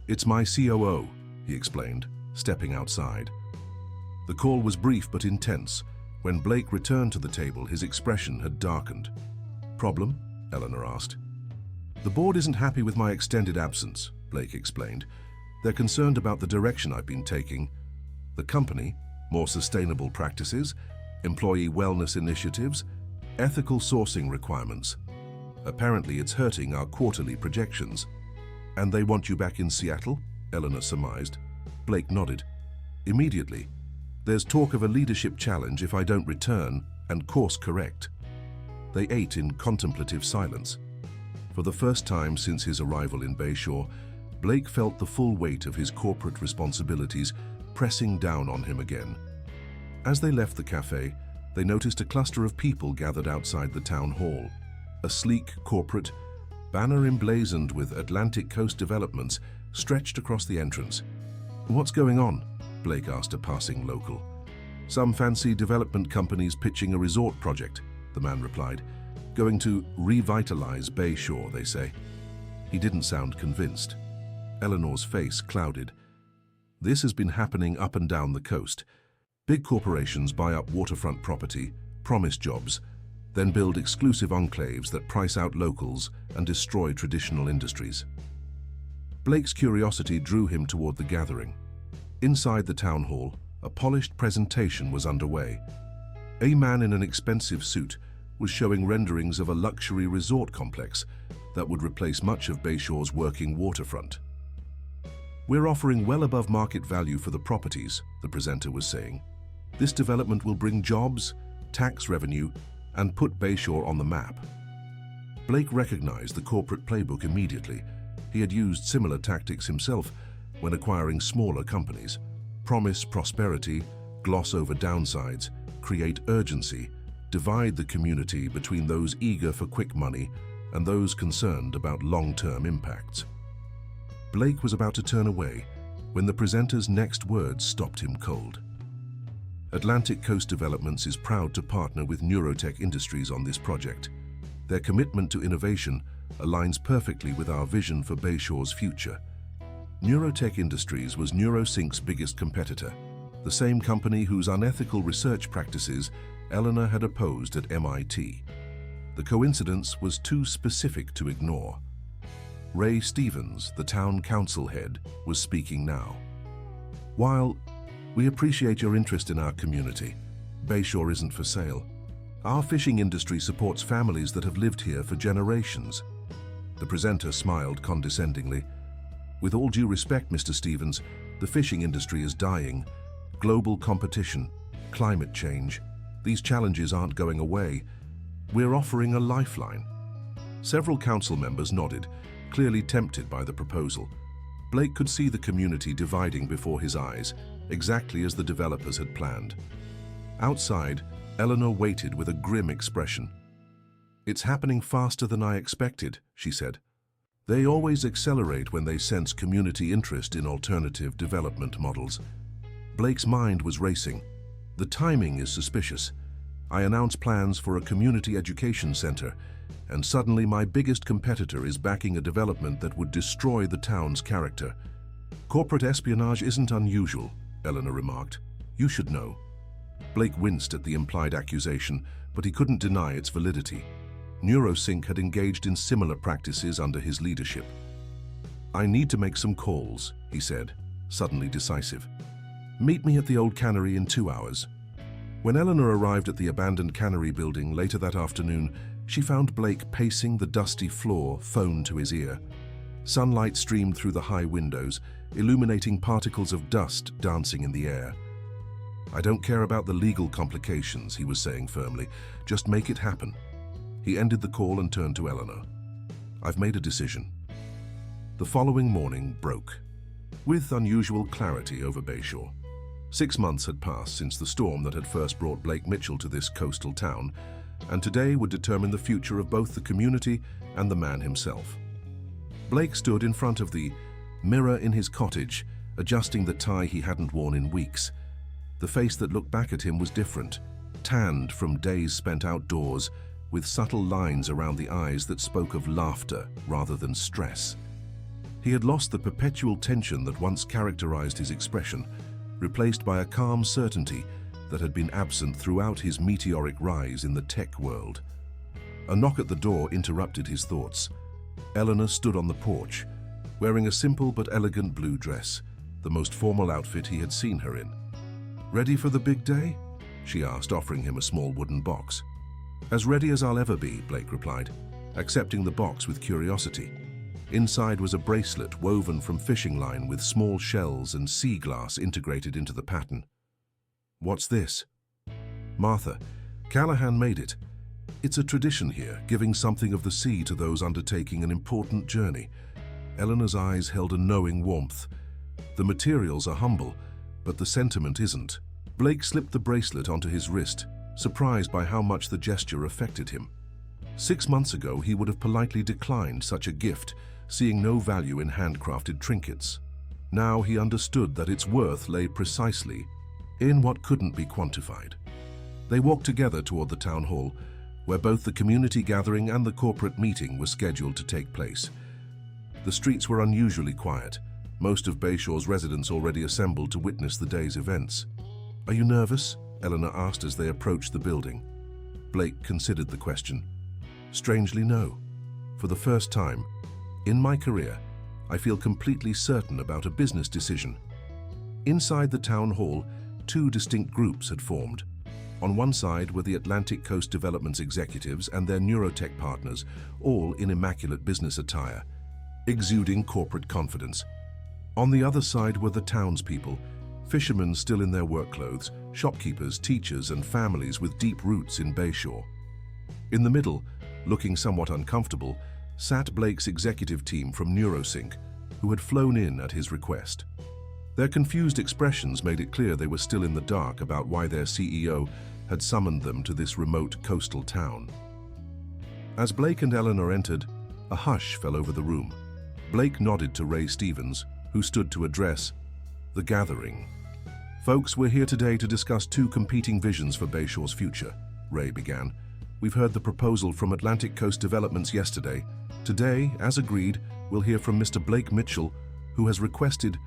It's my COO," he explained, stepping outside. The call was brief but intense. When Blake returned to the table, his expression had darkened. "Problem?" Eleanor asked. "The board isn't happy with my extended absence," Blake explained. "They're concerned about the direction I've been taking. The company, more sustainable practices, employee wellness initiatives, ethical sourcing requirements. Apparently it's hurting our quarterly projections." "And they want you back in Seattle?" Eleanor surmised. Blake nodded. "Immediately. There's talk of a leadership challenge if I don't return and course correct." They ate in contemplative silence. For the first time since his arrival in Bayshore, Blake felt the full weight of his corporate responsibilities pressing down on him again. As they left the cafe, they noticed a cluster of people gathered outside the town hall. A sleek corporate banner emblazoned with Atlantic Coast Developments stretched across the entrance. "What's going on?" Blake asked a passing local. "Some fancy development companies pitching a resort project," the man replied. "Going to revitalize Bayshore, they say." He didn't sound convinced. Eleanor's face clouded. "This has been happening up and down the coast. Big corporations buy up waterfront property, promise jobs, then build exclusive enclaves that price out locals and destroy traditional industries." Blake's curiosity drew him toward the gathering. Inside the town hall, a polished presentation was underway. A man in an expensive suit was showing renderings of a luxury resort complex that would replace much of Bayshore's working waterfront. "We're offering well above market value for the properties," the presenter was saying. "This development will bring jobs, tax revenue, and put Bayshore on the map." Blake recognized the corporate playbook immediately. He had used similar tactics himself when acquiring smaller companies. Promise prosperity, gloss over downsides, create urgency, divide the community between those eager for quick money and those concerned about long-term impacts. Blake was about to turn away when the presenter's next words stopped him cold. "Atlantic Coast Developments is proud to partner with Neurotech Industries on this project. Their commitment to innovation aligns perfectly with our vision for Bayshore's future." Neurotech Industries was NeuroSync's biggest competitor, the same company whose unethical research practices Eleanor had opposed at MIT. The coincidence was too specific to ignore. Ray Stevens, the town council head, was speaking now. "While we appreciate your interest in our community, Bayshore isn't for sale. Our fishing industry supports families that have lived here for generations. The presenter smiled condescendingly. With all due respect, Mr. Stevens, the fishing industry is dying. Global competition, climate change, these challenges aren't going away. We're offering a lifeline. Several council members nodded, clearly tempted by the proposal. Blake could see the community dividing before his eyes, exactly as the developers had planned. Outside, Eleanor waited with a grim expression. "It's happening faster than I expected," she said. "They always accelerate when they sense community interest in alternative development models." Blake's mind was racing. "The timing is suspicious. I announce plans for a community education center, and suddenly my biggest competitor is backing a development that would destroy the town's character." "Corporate espionage isn't unusual," Eleanor remarked. "You should know." Blake winced at the implied accusation, but he couldn't deny its validity. NeuroSync had engaged in similar practices under his leadership. "I need to make some calls," he said, suddenly decisive. "Meet me at the old cannery in 2 hours." When Eleanor arrived at the abandoned cannery building later that afternoon, she found Blake pacing the dusty floor, phone to his ear. Sunlight streamed through the high windows, illuminating particles of dust dancing in the air. "I don't care about the legal complications," he was saying firmly. "Just make it happen." He ended the call and turned to Eleanor. "I've made a decision." The following morning broke, with unusual clarity over Bayshore. 6 months had passed since the storm that had first brought Blake Mitchell to this coastal town, and today would determine the future of both the community and the man himself. Blake stood in front of the mirror in his cottage, adjusting the tie he hadn't worn in weeks. The face that looked back at him was different, tanned from days spent outdoors, with subtle lines around the eyes that spoke of laughter rather than stress. He had lost the perpetual tension that once characterized his expression, replaced by a calm certainty that had been absent throughout his meteoric rise in the tech world. A knock at the door interrupted his thoughts. Eleanor stood on the porch, wearing a simple but elegant blue dress, the most formal outfit he had seen her in. "Ready for the big day?" she asked, offering him a small wooden box. "As ready as I'll ever be," Blake replied, accepting the box with curiosity. Inside was a bracelet woven from fishing line with small shells and sea glass integrated into the pattern. "What's this?" "Martha, Callahan made it. It's a tradition here, giving something of the sea to those undertaking an important journey." Eleanor's eyes held a knowing warmth. "The materials are humble, but the sentiment isn't." Blake slipped the bracelet onto his wrist, surprised by how much the gesture affected him. 6 months ago, he would have politely declined such a gift, seeing no value in handcrafted trinkets. Now he understood that its worth lay precisely in what couldn't be quantified. They walked together toward the town hall, where both the community gathering and the corporate meeting were scheduled to take place. The streets were unusually quiet, most of Bayshore's residents already assembled to witness the day's events. "Are you nervous?" Eleanor asked as they approached the building. Blake considered the question. "Strangely, no. For the first time in my career, I feel completely certain about a business decision." Inside the town hall, 2 distinct groups had formed. On one side were the Atlantic Coast Development's executives and their neurotech partners, all in immaculate business attire, exuding corporate confidence. On the other side were the townspeople, fishermen still in their work clothes, shopkeepers, teachers, and families with deep roots in Bayshore. In the middle, looking somewhat uncomfortable, sat Blake's executive team from NeuroSync, who had flown in at his request. Their confused expressions made it clear they were still in the dark about why their CEO had summoned them to this remote coastal town. As Blake and Eleanor entered, a hush fell over the room. Blake nodded to Ray Stevens, who stood to address the gathering. "Folks, we're here today to discuss 2 competing visions for Bayshore's future," Ray began. "We've heard the proposal from Atlantic Coast Developments yesterday. Today, as agreed, we'll hear from Mr. Blake Mitchell, who has requested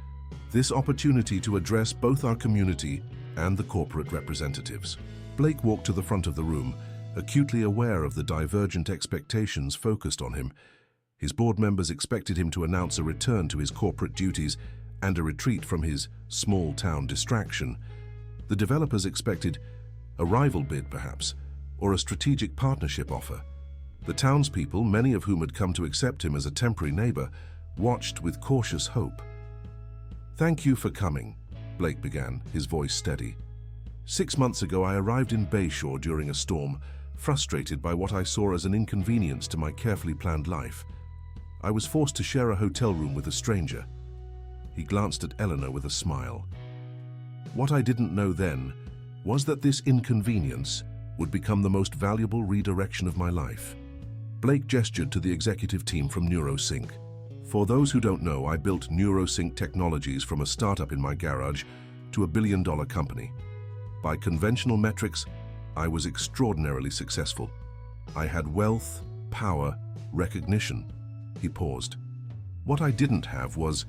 this opportunity to address both our community and the corporate representatives." Blake walked to the front of the room, acutely aware of the divergent expectations focused on him. His board members expected him to announce a return to his corporate duties and a retreat from his small-town distraction. The developers expected a rival bid, perhaps, or a strategic partnership offer. The townspeople, many of whom had come to accept him as a temporary neighbor, watched with cautious hope. "Thank you for coming," Blake began, his voice steady. "6 months ago, I arrived in Bayshore during a storm, frustrated by what I saw as an inconvenience to my carefully planned life. I was forced to share a hotel room with a stranger." He glanced at Eleanor with a smile. "What I didn't know then was that this inconvenience would become the most valuable redirection of my life." Blake gestured to the executive team from NeuroSync. "For those who don't know, I built NeuroSync Technologies from a startup in my garage to a billion-dollar company. By conventional metrics, I was extraordinarily successful. I had wealth, power, recognition." He paused. "What I didn't have was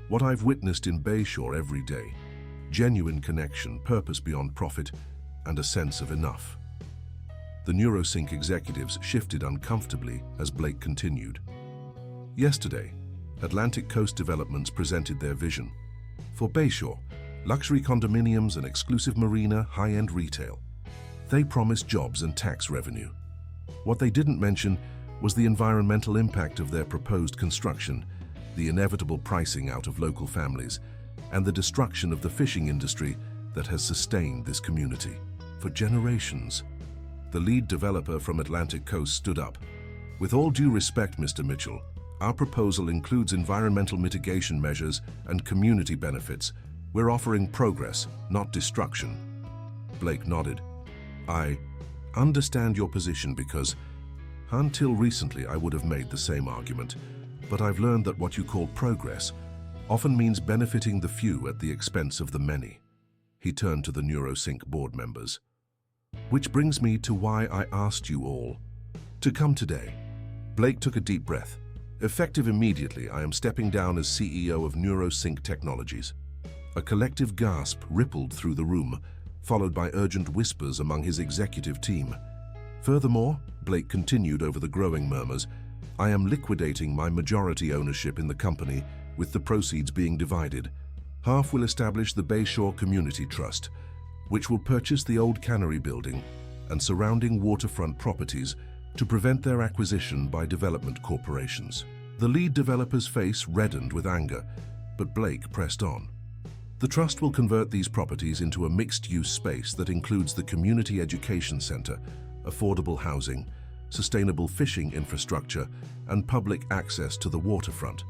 what I've witnessed in Bayshore every day: genuine connection, purpose beyond profit, and a sense of enough." The NeuroSync executives shifted uncomfortably as Blake continued. "Yesterday, Atlantic Coast Developments presented their vision. For Bayshore, luxury condominiums, an exclusive marina, high-end retail. They promised jobs and tax revenue. What they didn't mention was the environmental impact of their proposed construction, the inevitable pricing out of local families, and the destruction of the fishing industry that has sustained this community for generations." The lead developer from Atlantic Coast stood up. "With all due respect, Mr. Mitchell, our proposal includes environmental mitigation measures and community benefits. We're offering progress, not destruction." Blake nodded. "I understand your position because, until recently, I would have made the same argument. But I've learned that what you call progress often means benefiting the few at the expense of the many." He turned to the NeuroSync board members. "Which brings me to why I asked you all to come today." Blake took a deep breath. "Effective immediately, I am stepping down as CEO of NeuroSync Technologies." A collective gasp rippled through the room, followed by urgent whispers among his executive team. "Furthermore," Blake continued over the growing murmurs, "I am liquidating my majority ownership in the company, with the proceeds being divided. Half will establish the Bayshore Community Trust, which will purchase the old cannery building and surrounding waterfront properties to prevent their acquisition by development corporations." The lead developer's face reddened with anger, but Blake pressed on. "The trust will convert these properties into a mixed-use space that includes the community education center, affordable housing, sustainable fishing infrastructure, and public access to the waterfront.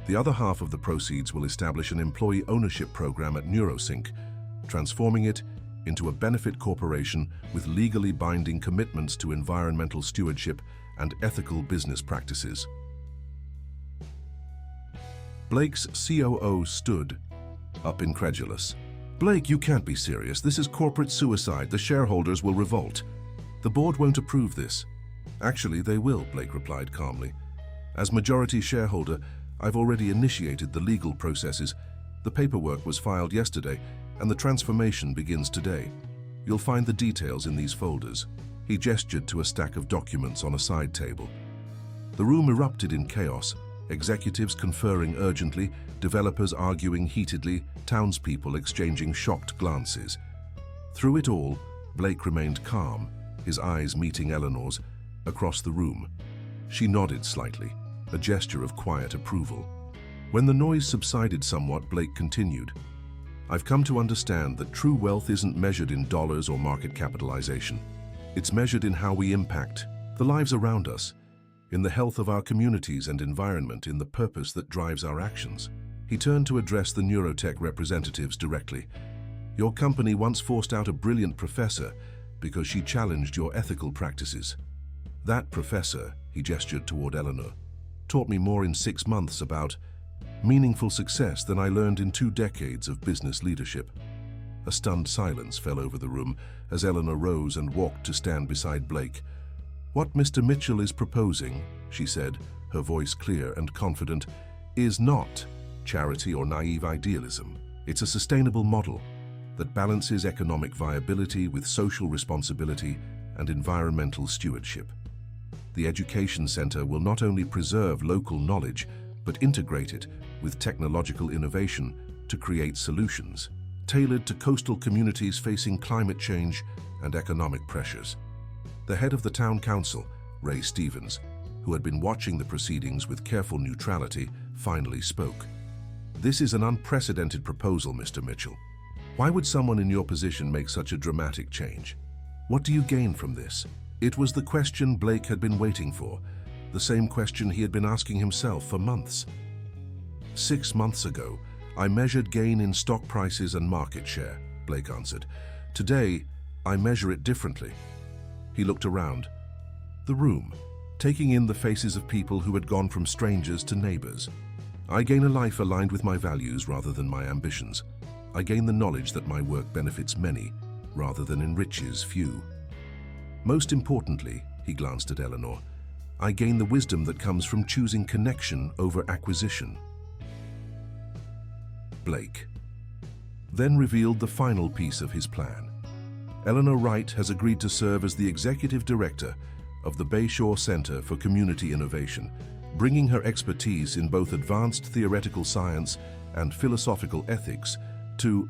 The other half of the proceeds will establish an employee ownership program at NeuroSync, transforming it into a benefit corporation with legally binding commitments to environmental stewardship and ethical business practices." Blake's COO stood up incredulous. "Blake, you can't be serious. This is corporate suicide. The shareholders will revolt. The board won't approve this." "Actually, they will," Blake replied calmly. "As majority shareholder, I've already initiated the legal processes. The paperwork was filed yesterday, and the transformation begins today. You'll find the details in these folders." He gestured to a stack of documents on a side table. The room erupted in chaos, executives conferring urgently, developers arguing heatedly, townspeople exchanging shocked glances. Through it all, Blake remained calm, his eyes meeting Eleanor's, across the room. She nodded slightly, a gesture of quiet approval. When the noise subsided somewhat, Blake continued. "I've come to understand that true wealth isn't measured in dollars or market capitalization. It's measured in how we impact the lives around us, in the health of our communities and environment, in the purpose that drives our actions." He turned to address the neurotech representatives directly. "Your company once forced out a brilliant professor because she challenged your ethical practices. That professor," he gestured toward Eleanor, "taught me more in 6 months about meaningful success than I learned in 2 decades of business leadership." A stunned silence fell over the room as Eleanor rose and walked to stand beside Blake. "What Mr. Mitchell is proposing," she said, her voice clear and confident, "is not charity or naive idealism. It's a sustainable model that balances economic viability with social responsibility and environmental stewardship. The education center will not only preserve local knowledge, but integrate it with technological innovation to create solutions tailored to coastal communities facing climate change and economic pressures." The head of the town council, Ray Stevens, who had been watching the proceedings with careful neutrality, finally spoke. "This is an unprecedented proposal, Mr. Mitchell. Why would someone in your position make such a dramatic change? What do you gain from this?" It was the question Blake had been waiting for, the same question he had been asking himself for months. 6 months ago, I measured gain in stock prices and market share, Blake answered. Today, I measure it differently. He looked around the room, taking in the faces of people who had gone from strangers to neighbors. I gain a life aligned with my values rather than my ambitions. I gain the knowledge that my work benefits many rather than enriches few. Most importantly, he glanced at Eleanor, I gain the wisdom that comes from choosing connection over acquisition. Blake then revealed the final piece of his plan. Eleanor Wright has agreed to serve as the executive director of the Bayshore Center for Community Innovation, bringing her expertise in both advanced theoretical science and philosophical ethics to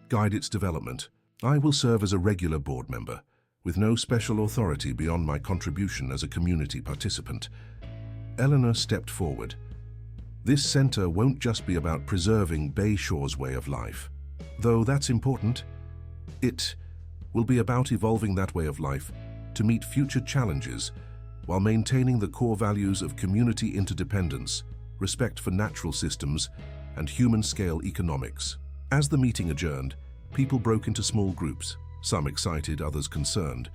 guide its development. I will serve as a regular board member, with no special authority beyond my contribution as a community participant. Eleanor stepped forward. This center won't just be about preserving Bayshore's way of life, though that's important. It will be about evolving that way of life to meet future challenges while maintaining the core values of community interdependence, respect for natural systems, and human-scale economics. As the meeting adjourned, people broke into small groups, some excited, others concerned,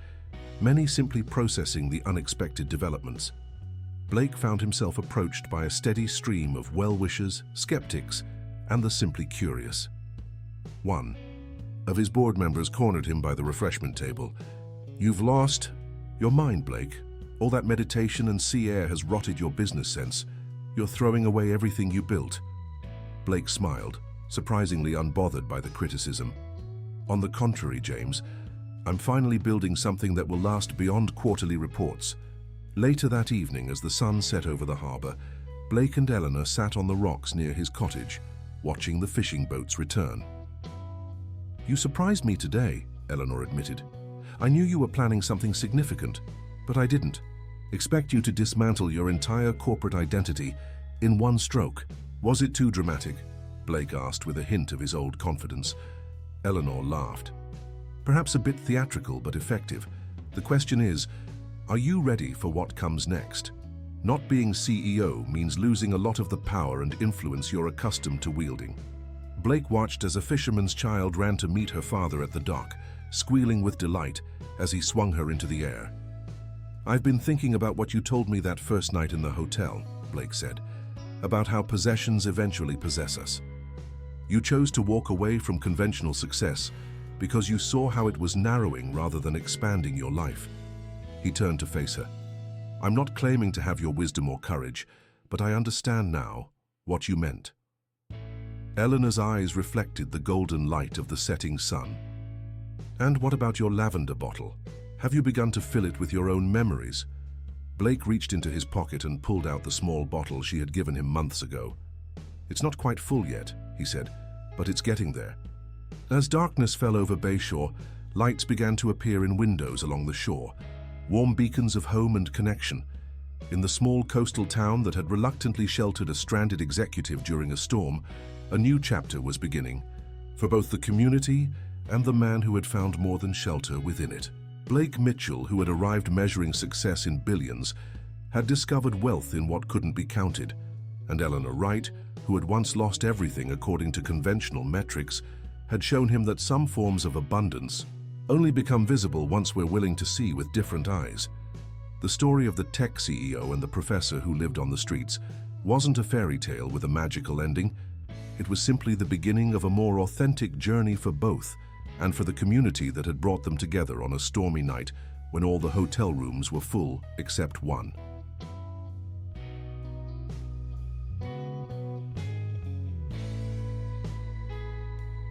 many simply processing the unexpected developments. Blake found himself approached by a steady stream of well-wishers, skeptics, and the simply curious. One of his board members cornered him by the refreshment table. "You've lost your mind, Blake. All that meditation and sea air has rotted your business sense. You're throwing away everything you built." Blake smiled, surprisingly unbothered by the criticism. "On the contrary, James, I'm finally building something that will last beyond quarterly reports." Later that evening, as the sun set over the harbor, Blake and Eleanor sat on the rocks near his cottage, watching the fishing boats return. "You surprised me today," Eleanor admitted. "I knew you were planning something significant, but I didn't expect you to dismantle your entire corporate identity in one stroke." "Was it too dramatic?" Blake asked with a hint of his old confidence. Eleanor laughed. "Perhaps a bit theatrical, but effective. The question is, are you ready for what comes next? Not being CEO means losing a lot of the power and influence you're accustomed to wielding." Blake watched as a fisherman's child ran to meet her father at the dock, squealing with delight as he swung her into the air. "I've been thinking about what you told me that first night in the hotel," Blake said, "about how possessions eventually possess us. You chose to walk away from conventional success because you saw how it was narrowing rather than expanding your life." He turned to face her. "I'm not claiming to have your wisdom or courage, but I understand now what you meant." Eleanor's eyes reflected the golden light of the setting sun. "And what about your lavender bottle? Have you begun to fill it with your own memories?" Blake reached into his pocket and pulled out the small bottle she had given him months ago. "It's not quite full yet," he said, "but it's getting there." As darkness fell over Bayshore, lights began to appear in windows along the shore, warm beacons of home and connection. In the small coastal town that had reluctantly sheltered a stranded executive during a storm, a new chapter was beginning, for both the community and the man who had found more than shelter within it. Blake Mitchell, who had arrived measuring success in billions, had discovered wealth in what couldn't be counted, and Eleanor Wright, who had once lost everything according to conventional metrics, had shown him that some forms of abundance only become visible once we're willing to see with different eyes. The story of the tech CEO and the professor who lived on the streets wasn't a fairy tale with a magical ending. It was simply the beginning of a more authentic journey for both, and for the community that had brought them together on a stormy night when all the hotel rooms were full except one.